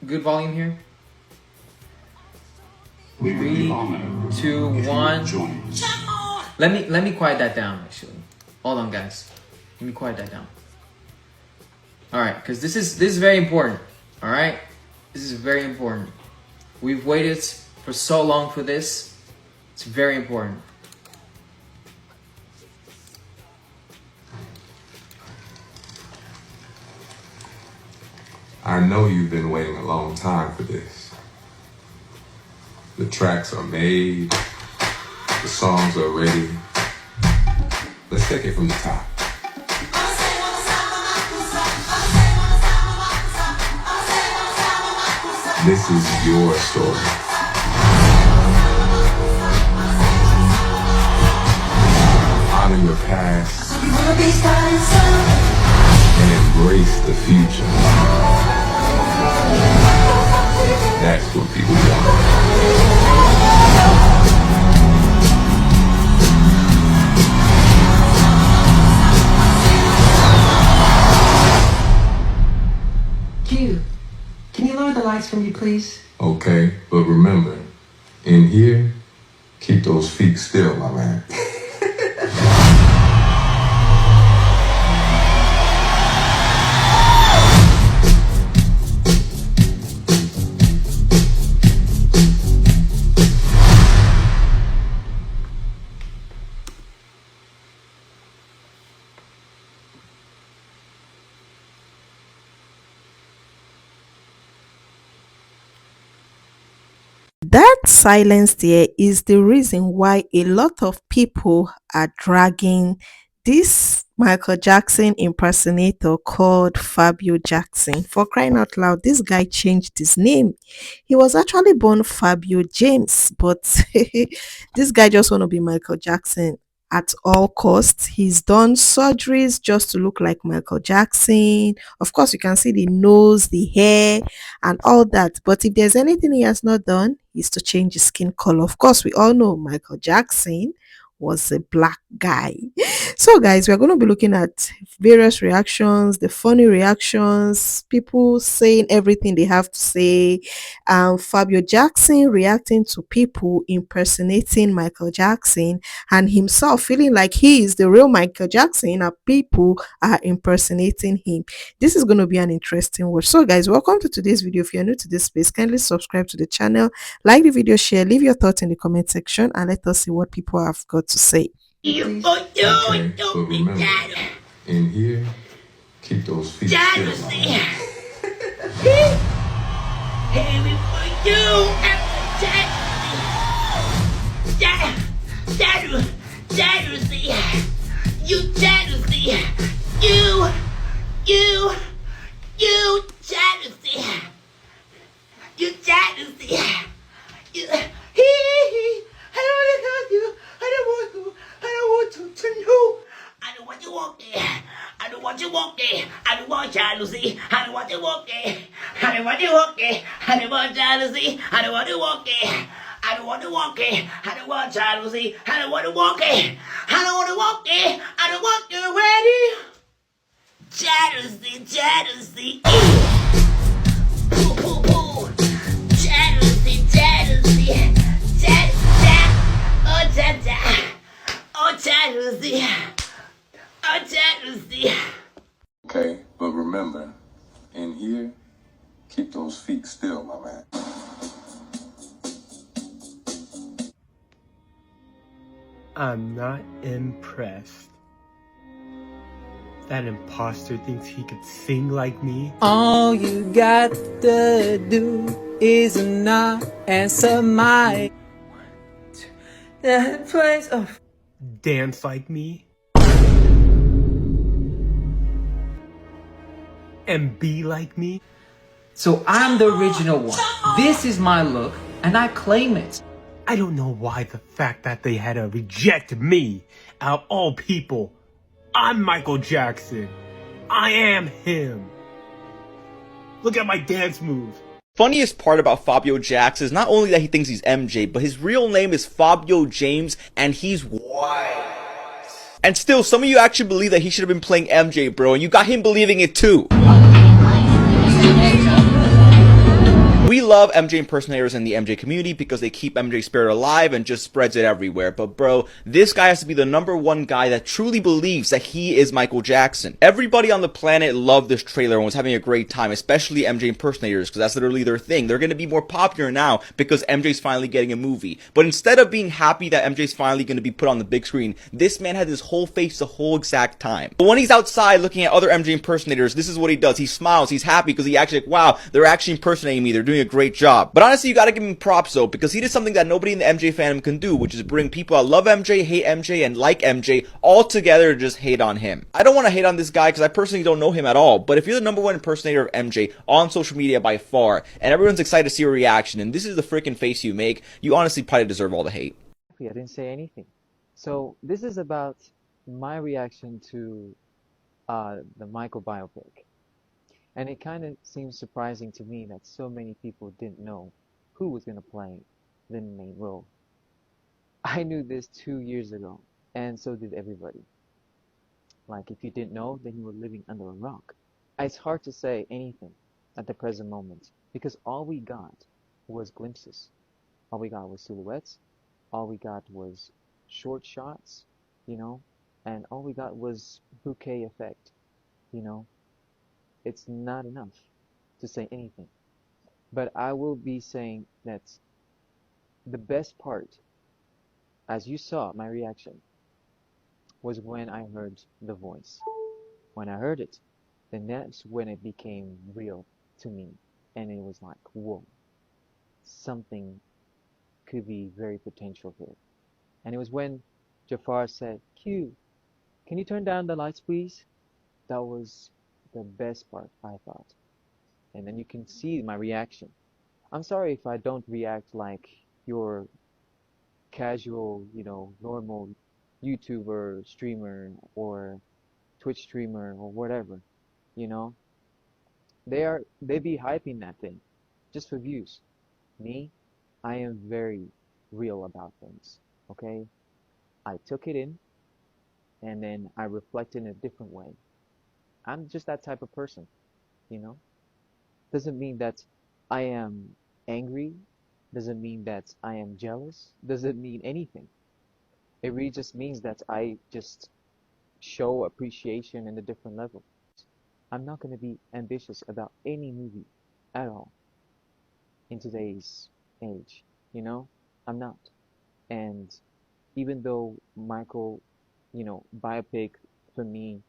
good volume here. 3, 2, 1. Let me quiet that down actually. Hold on guys. Let me quiet that down. Alright, because this is very important. Alright? This is very important. We've waited for so long for this. It's very important. I know you've been waiting a long time for this. The tracks are made, the songs are ready. Let's take it from the top. This is your story. Honor your past and embrace the future. That's what people want. Can you lower the lights for me, please? Okay, but remember, in here, keep those feet still, my man. That silence there is the reason why a lot of people are dragging this Michael Jackson impersonator called Fabio Jackson. For crying out loud, this guy changed his name. He was actually born Fabio James, but this guy just want to be Michael Jackson at all costs. He's done surgeries just to look like Michael Jackson. Of course, you can see the nose, the hair, and all that. But if there's anything he has not done, is to change his skin color. Of course, we all know Michael Jackson was a black guy. So guys, we're going to be looking at various reactions, the funny reactions, people saying everything they have to say, Fabio Jackson reacting to people impersonating Michael Jackson, and himself feeling like he is the real Michael Jackson and people are impersonating him. This is going to be an interesting watch. So guys, welcome to today's video. If you're new to this space, kindly subscribe to the channel, like the video, share, leave your thoughts in the comment section, and let us see what people have got to say. Okay, but remember, in here, keep those feet still, my man. I don't want you walking. I don't want jealousy. I don't want you walking. I don't want you walking. I don't want jealousy. I don't want you walking. I don't want to walk it. I don't want jealousy. I don't want to walk it. I don't want to walk it. I don't want you ready. Jealousy, jealousy. Poo, poo, poo. Jealousy, jealousy. Jealousy. Oh, jealousy. Oh, jealousy. Oh, jealousy. Okay, but remember, in here, keep those feet still, my man. I'm not impressed. That imposter thinks he could sing like me. All you got to do is not answer my that place of Dance like me. And be like me. So I'm the original one. This is my look, and I claim it. I don't know why the fact that they had to reject me out of all people. I'm Michael Jackson. I am him. Look at my dance moves. Funniest part about Fabio Jackson is not only that he thinks he's MJ, but his real name is Fabio James, and he's white. And still, some of you actually believe that he should have been playing MJ, bro, and you got him believing it too. love MJ impersonators in the MJ community because they keep MJ spirit alive and just spreads it everywhere. But bro, this guy has to be the #1 guy that truly believes that he is Michael Jackson. Everybody on the planet loved this trailer and was having a great time, especially MJ impersonators, because that's literally their thing. They're going to be more popular now because MJ's finally getting a movie. But instead of being happy that MJ's finally going to be put on the big screen, this man had his whole face the whole exact time. But when he's outside looking at other MJ impersonators, this is what he does. He smiles, he's happy because he actually like, wow, they're actually impersonating me, they're doing a great job. But honestly, you gotta give him props though, because he did something that nobody in the MJ fandom can do, which is bring people that love MJ, hate MJ, and like MJ all together to just hate on him. I don't want to hate on this guy because I personally don't know him at all, but if you're the #1 impersonator of MJ on social media by far, and everyone's excited to see your reaction, and this is the freaking face you make, you honestly probably deserve all the hate. I didn't say anything. So this is about my reaction to the Michael biopic. And it kind of seems surprising to me that so many people didn't know who was going to play the main role. I knew this 2 years ago, and so did everybody. Like, if you didn't know, then you were living under a rock. It's hard to say anything at the present moment, because all we got was glimpses. All we got was silhouettes. All we got was short shots, you know, and all we got was bouquet effect, you know. It's not enough to say anything. But I will be saying that the best part, as you saw my reaction, was when I heard the voice. When I heard it, then that's when it became real to me. And it was like, whoa, something could be very potential here. And it was when Jafar said, Q, can you turn down the lights, please? That was the best part, I thought. And then you can see my reaction. I'm sorry if I don't react like your casual, you know, normal YouTuber, streamer, or Twitch streamer, or whatever, you know. They be hyping that thing just for views. Me, I am very real about things, okay? I took it in, and then I reflect in a different way. I'm just that type of person, you know? Doesn't mean that I am angry, doesn't mean that I am jealous, doesn't mean anything. It really just means that I just show appreciation in a different level. I'm not going to be ambitious about any movie at all in today's age, you know? I'm not. And even though Michael, you know, biopic for me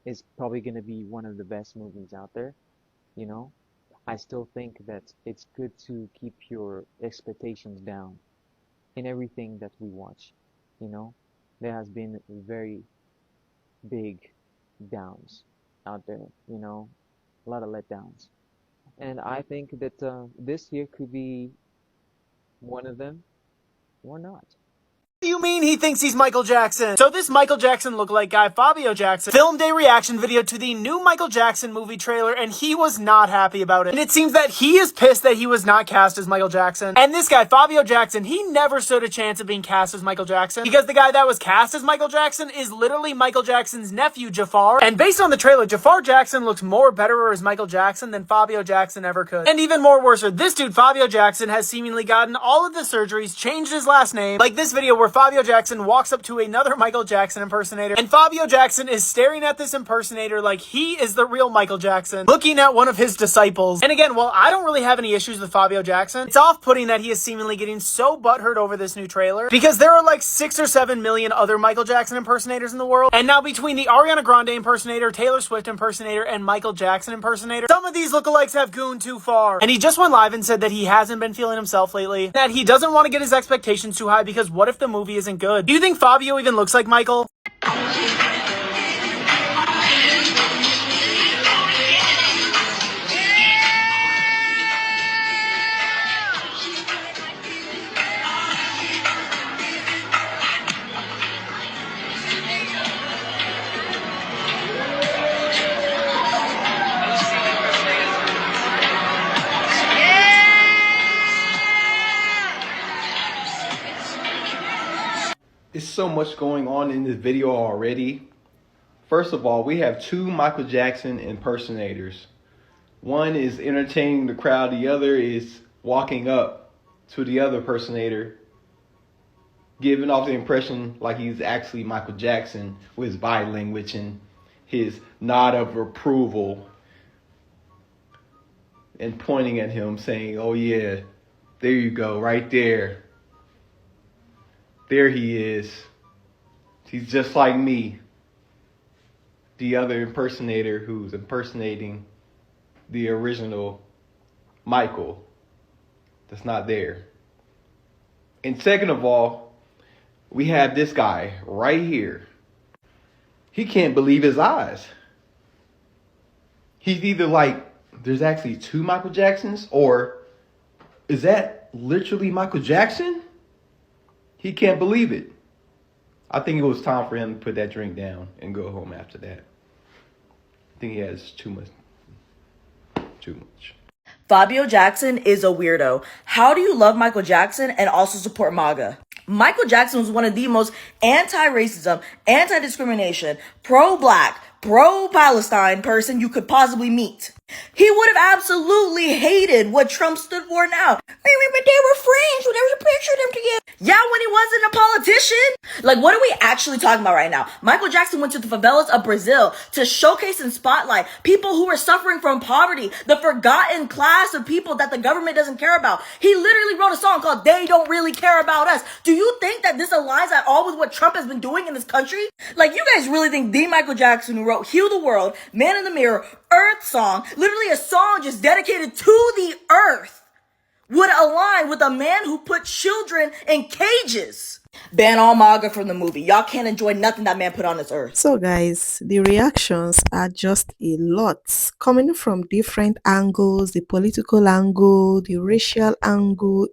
is probably going to be one of the best movies out there, you know, I still think that it's good to keep your expectations down in everything that we watch, you know. There has been very big downs out there, you know, a lot of letdowns. And I think that this year could be one of them, or not. What do you mean he thinks he's Michael Jackson? So this Michael Jackson lookalike guy, Fabio Jackson, filmed a reaction video to the new Michael Jackson movie trailer, and he was not happy about it. And it seems that he is pissed that he was not cast as Michael Jackson. And this guy, Fabio Jackson, he never stood a chance of being cast as Michael Jackson, because the guy that was cast as Michael Jackson is literally Michael Jackson's nephew, Jafar. And based on the trailer, Jafar Jackson looks more better as Michael Jackson than Fabio Jackson ever could. And even more worse, this dude, Fabio Jackson, has seemingly gotten all of the surgeries, changed his last name, like this video where Fabio Jackson walks up to another Michael Jackson impersonator, and Fabio Jackson is staring at this impersonator like he is the real Michael Jackson, looking at one of his disciples. And again, while I don't really have any issues with Fabio Jackson, it's off-putting that he is seemingly getting so butthurt over this new trailer, because there are like 6 or 7 million other Michael Jackson impersonators in the world, and now between the Ariana Grande impersonator, Taylor Swift impersonator, and Michael Jackson impersonator, some of these lookalikes have gooned too far. And he just went live and said that he hasn't been feeling himself lately, that he doesn't want to get his expectations too high because what if the movie isn't good? Do you think Fabio even looks like Michael? It's so much going on in this video already. First of all, we have 2 Michael Jackson impersonators. One is entertaining the crowd, the other is walking up to the other impersonator, giving off the impression like he's actually Michael Jackson with his body language and his nod of approval and pointing at him saying, "Oh yeah, there you go, right there. There he is. He's just like me." The other impersonator who's impersonating the original Michael that's not there. And second of all, we have this guy right here. He can't believe his eyes. He's either like, there's actually two Michael Jacksons, or is that literally Michael Jackson? He can't believe it. I think it was time for him to put that drink down and go home after that. I think he has too much. Fabio Jackson is a weirdo. How do you love Michael Jackson and also support MAGA? Michael Jackson was one of the most anti-racism, anti-discrimination, pro-black, pro-Palestine person you could possibly meet. He would have absolutely hated what Trump stood for now. But they were friends. There was a picture of them together. Yeah, when he wasn't a politician. Like, what are we actually talking about right now? Michael Jackson went to the favelas of Brazil to showcase and spotlight people who were suffering from poverty, the forgotten class of people that the government doesn't care about. He literally wrote a song called "They Don't Really Care About Us." Do you think that this aligns at all with what Trump has been doing in this country? Like, you guys really think the Michael Jackson who wrote "Heal the World," "Man in the Mirror," Earth Song, literally a song just dedicated to the earth, would align with a man who put children in cages? Ban all MAGA from the movie. Y'all can't enjoy nothing that man put on this earth. So guys, the reactions are just a lot coming from different angles, the political angle, the racial angle,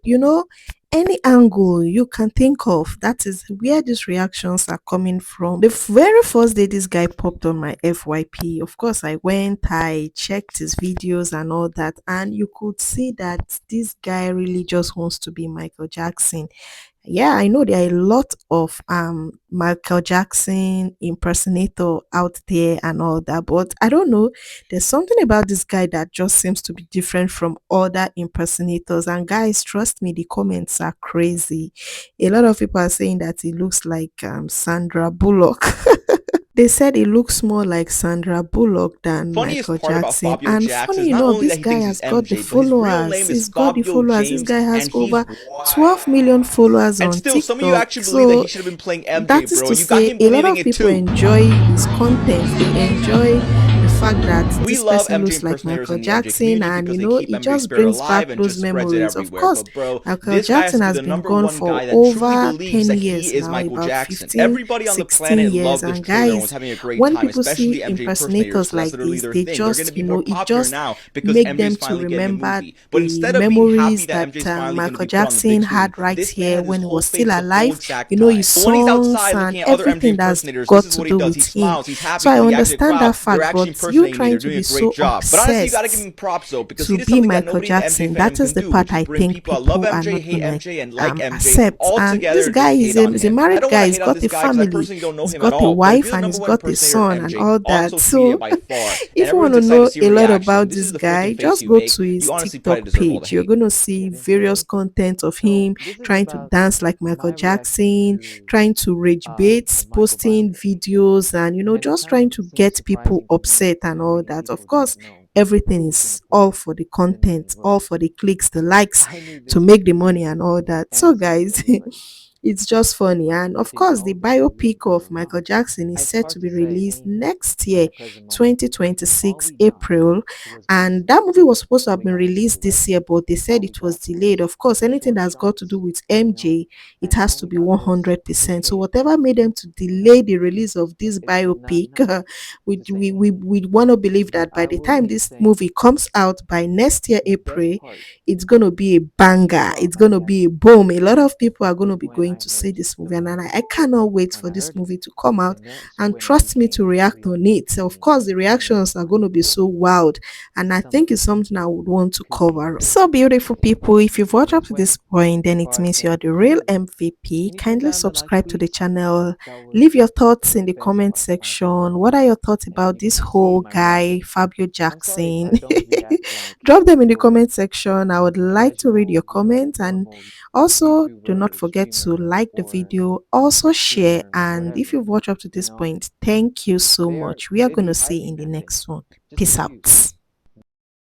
any angle you can think of. That is where these reactions are coming from. The very first day this guy popped on my FYP, of course I checked his videos and all that, and you could see that this guy really just wants to be Michael Jackson. Yeah, I know there are a lot of Michael Jackson impersonator out there and all that, but I don't know. There's something about this guy that just seems to be different from other impersonators. And guys, trust me, the comments are crazy. A lot of people are saying that he looks like Sandra Bullock. They said it looks more like Sandra Bullock than Funniest Michael part about Jackson. Fabio And Jackson funny is not only this that he guy thinks has he's got the MJ, but his real followers. name is He's got the Fabio followers. This James, guy has and he's over 12 million followers and on still, TikTok. some of you actually believe that So he should have been playing MJ, that is bro. to You got say, him a lot believing of it people too. enjoy his content. They enjoy the fact that We this love person MJ looks like impersonators Michael in the MJ Jackson, community and because they keep it MJ just spirit brings alive back and those just spreads it memories. Of everywhere. course, But bro, Michael this guy has Jackson to be has the been number gone one for guy that truly over believes 10 that years he is now, Michael about Jackson. 15, Everybody on the 16 planet years. loved this And trailer and was guys, having a great when time, people especially see the MJ impersonators impersonators, because that's like literally this, their they thing. They're going just, to be more it popular just now because make MJ's them to finally getting a remember movie. But the instead of being happy memories that that MJ's finally going to Michael be put on the big Jackson screen, had right this man here has his when he whole was still face to full alive. exact His time. But when he's songs outside and looking at other MJ everything that's impersonators, got this is to what he do does. with He him. smiles, he's happy So I because he acts in a understand crowd. that They're fact, actually but you impersonating me. trying They're to doing be a great so job. But honestly, you got to give obsessed him props though, because to he did be something that Michael nobody in the MJ Jackson, fandom that is can the do, part which is I bring think people that love people are MJ, not hate gonna MJ, and like MJ accept. all And together this and guy just is hate on is a him. I married don't guy. want to He's hate on got this a guy because I family. personally don't know He's him at got a all. But if wife you're the and number he's one got a impersonator son of and MJ all on that. social media So by far, and if you everyone's want to excited know to see a your lot reaction, about this is this the freaking guy, face just you go make. to his You honestly probably TikTok deserve all the page. You're hate. gonna see Yeah, there's various really. content of So him this is trying to about dance like my Michael reaction Jackson, to trying to rage baits, the Michael posting biopic. videos, and And it just kind of trying to seems get people surprising to me that upset and so all many that. Of people course, don't know everything who's gonna is play all for the the main content, all role. for the clicks, the likes, I knew to this make the movie money was and gonna all that. So answer guys, everybody. it's just funny. And of Because course, all the the reviews biopic were of Michael wrong. Jackson is It's set hard to to be say released anything next at year, the present moment because all 2026 we know April. was And based that movie was supposed to all have we been got was the released this year, director. but they said All we it was got was delayed. Of course, anything short that's got to do shots, with you know, MJ, it and has all to we be got was his 100%. So face. whatever made them to delay the release of this It's not biopic, enough we to say we we, anything. we want to believe that by I the will time be this saying movie comes out by next year the best April, part it's gonna be a banger. about It's Michael gonna be a Jackson boom. A lot of people are gonna was be when going going I to see noticed this the movie, and moment I cannot wait when for I this heard it. movie to come out. And that's And when it trust me to became react real on it. to Of me. course, the And reactions are I going to be hope so wild, and I think it's something something I would want to could be cover. done. So beautiful people, if you've watched up That's to this when point, then it cars means you're started the to real move. MVP. Can you turn Kindly down the lights, subscribe to the please? channel. That was Leave your thoughts in the the best comment part about the section. movie. What are your thoughts And about you this can see whole my guy, reaction. Fabio I'm sorry if Jackson? I don't react like Drop them in the your comment section. I would like to read your casual, comments, and normal also do not YouTuber, forget to streamer, like the or video, also share, gamer, and if whatever. you've watched up to You this know, point, thank you so they are much. We are they going be to see you in hiding the that thing next one. just Peace like you. out.